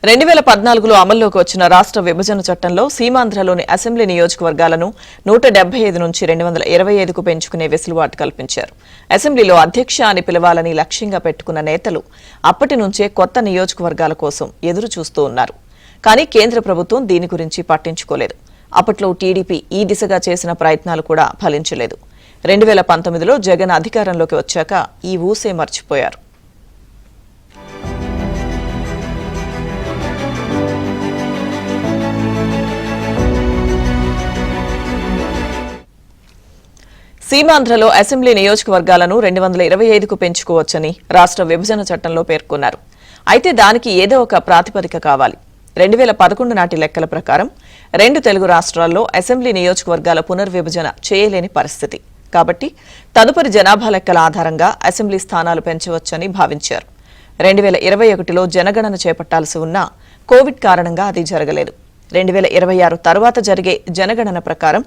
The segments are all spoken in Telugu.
2014లో అమల్లోకి వచ్చిన రాష్ట్ర విభజన చట్టంలో సీమాంధ్రలోని అసెంబ్లీ నియోజకవర్గాలను 175 నుంచి 225కు పెంచుకునే వెసులుబాటు కల్పించారు. అసెంబ్లీలో అధ్యక్ష అని పిలవాలని లక్ష్యంగా పెట్టుకున్న నేతలు అప్పటి నుంచే కొత్త నియోజకవర్గాల కోసం ఎదురు చూస్తూ ఉన్నారు. కానీ కేంద్ర ప్రభుత్వం దీని గురించి పట్టించుకోలేదు. అప్పట్లో టీడీపీ ఈ దిశగా చేసిన ప్రయత్నాలు కూడా ఫలించలేదు. 2019లో జగన్ అధికారంలోకి వచ్చాక ఈ ఊసే మర్చిపోయారు. సీమాంధ్రలో అసెంబ్లీ నియోజకవర్గాలను 225కు పెంచుకోవచ్చని రాష్ట్ర విభజన చట్టంలో పేర్కొన్నారు. అయితే దానికి ఏదో ఒక ప్రాతిపదిక కావాలి. 2011 నాటి లెక్కల ప్రకారం 2 తెలుగు రాష్ట్రాల్లో అసెంబ్లీ నియోజకవర్గాల పునర్విభజన చేయలేని పరిస్థితి. కాబట్టి తదుపరి జనాభా లెక్కల ఆధారంగా అసెంబ్లీ స్థానాలు పెంచవచ్చని భావించారు. 2021లో జనగణన చేపట్టాల్సి ఉన్నా కోవిడ్ కారణంగా అది జరగలేదు. 2026 తర్వాత జరిగే జనగణన ప్రకారం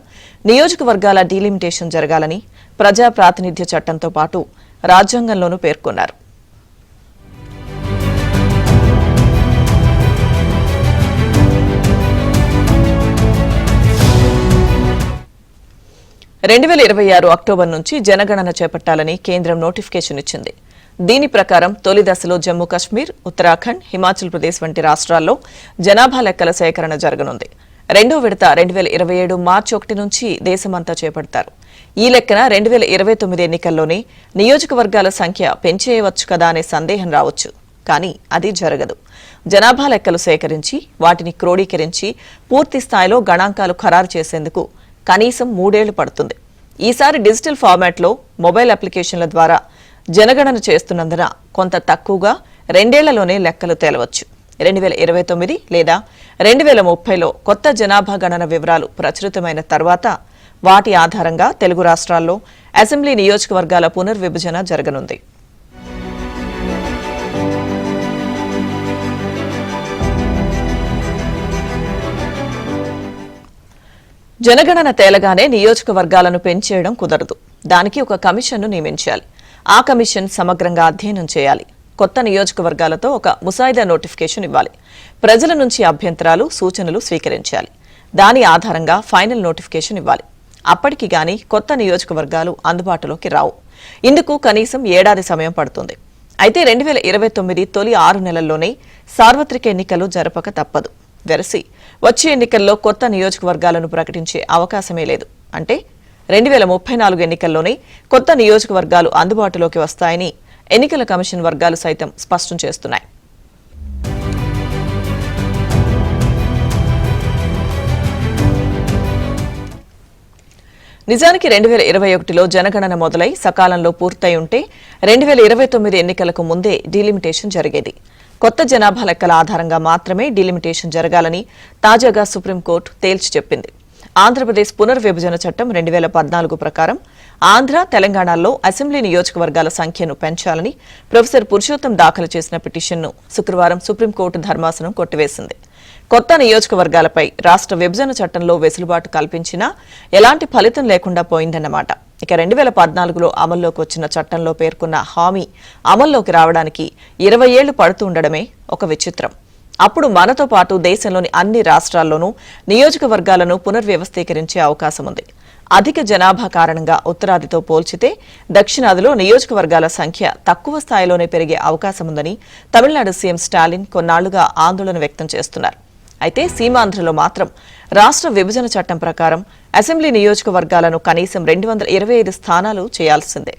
నియోజకవర్గాల డీలిమిటేషన్ జరగాలని ప్రజా ప్రాతినిధ్య చట్టంతో పాటు రాజ్యాంగంలోనూ పేర్కొన్నారు. అక్టోబర్ నుంచి జనగణన చేపట్టాలని కేంద్రం నోటిఫికేషన్ ఇచ్చింది. దీని ప్రకారం తొలి దశలో జమ్మూ కశ్మీర్, ఉత్తరాఖండ్, హిమాచల్ ప్రదేశ్ వంటి రాష్ట్రాల్లో జనాభా లెక్కల సేకరణ జరగనుంది. రెండో విడత 2027 మార్చి 1 నుంచి దేశమంతా చేపడతారు. ఈ లెక్కన 2029 ఎన్నికల్లోనే నియోజకవర్గాల సంఖ్య పెంచేయవచ్చు కదా అనే సందేహం రావచ్చు. కానీ అది జరగదు. జనాభా లెక్కలు సేకరించి వాటిని క్రోడీకరించి పూర్తి స్థాయిలో గణాంకాలు ఖరారు చేసేందుకు కనీసం 3 ఏళ్లు పడుతుంది. ఈసారి డిజిటల్ ఫార్మాట్లో మొబైల్ అప్లికేషన్ల ద్వారా జనగణన చేస్తున్నందున కొంత తక్కువగా 2 ఏళ్లలోనే లెక్కలు తేలవచ్చు. 2029 లేదా 2030లో కొత్త జనాభా గణన వివరాలు ప్రచురితమైన తర్వాత వాటి ఆధారంగా తెలుగు రాష్ట్రాల్లో అసెంబ్లీ నియోజకవర్గాల పునర్విభజన జరగనుంది. జనగణన తేలగానే నియోజకవర్గాలను పెంచేయడం కుదరదు. దానికి ఒక కమిషన్ను నియమించాలి. ఆ కమిషన్ సమగ్రంగా అధ్యయనం చేయాలి. కొత్త నియోజకవర్గాలతో ఒక ముసాయిదా నోటిఫికేషన్ ఇవ్వాలి. ప్రజల నుంచి అభ్యంతరాలు, సూచనలు స్వీకరించాలి. దాని ఆధారంగా ఫైనల్ నోటిఫికేషన్ ఇవ్వాలి. అప్పటికి గాని కొత్త నియోజకవర్గాలు అందుబాటులోకి రావు. ఇందుకు కనీసం 1 ఏడాది సమయం పడుతుంది. అయితే 2029 తొలి 6 నెలల్లోనే సార్వత్రిక ఎన్నికలు జరపక తప్పదు. వెరసి వచ్చే ఎన్నికల్లో కొత్త నియోజకవర్గాలను ప్రకటించే అవకాశమే లేదు. అంటే 2034 ఎన్నికల్లోనే కొత్త నియోజకవర్గాలు అందుబాటులోకి వస్తాయని ఎన్నికల కమిషన్ వర్గాలు సైతం స్పష్టం చేస్తున్నాయి. నిజానికి 2021లో జనగణన మొదలై సకాలంలో పూర్తయి ఉంటే 2029 ఎన్నికలకు ముందే డీలిమిటేషన్ జరిగేది. కొత్త జనాభా లెక్కల ఆధారంగా మాత్రమే డీలిమిటేషన్ జరగాలని తాజాగా సుప్రీంకోర్టు తేల్చి చెప్పింది. ఆంధ్రప్రదేశ్ పునర్విభజన చట్టం 2014 ప్రకారం ఆంధ్ర, తెలంగాణలో అసెంబ్లీ నియోజకవర్గాల సంఖ్యను పెంచాలని ప్రొఫెసర్ పురుషోత్తం దాఖలు చేసిన పిటిషన్ను శుక్రవారం సుప్రీంకోర్టు ధర్మాసనం కొట్టివేసింది. కొత్త నియోజకవర్గాలపై రాష్ట్ర విభజన చట్టంలో వెసులుబాటు కల్పించినా ఎలాంటి ఫలితం లేకుండా పోయిందన్నమాట. ఇక 2014లో అమల్లోకి వచ్చిన చట్టంలో పేర్కొన్న హామీ అమల్లోకి రావడానికి 20 ఏళ్లు పడుతుండడమే ఒక విచిత్రం. అప్పుడు మనతో పాటు దేశంలోని అన్ని రాష్ట్రాల్లోనూ నియోజకవర్గాలను పునర్వ్యవస్థీకరించే అవకాశం ఉంది. అధిక జనాభా కారణంగా ఉత్తరాదితో పోల్చితే దక్షిణాదిలో నియోజకవర్గాల సంఖ్య తక్కువ స్థాయిలోనే పెరిగే అవకాశముందని తమిళనాడు సీఎం స్టాలిన్ కొన్నాళ్లుగా ఆందోళన వ్యక్తం చేస్తున్నారు. అయితే సీమాంధ్రలో మాత్రం రాష్ట్ర విభజన చట్టం ప్రకారం అసెంబ్లీ నియోజకవర్గాలను కనీసం 225 స్థానాలు చేయాల్సిందే.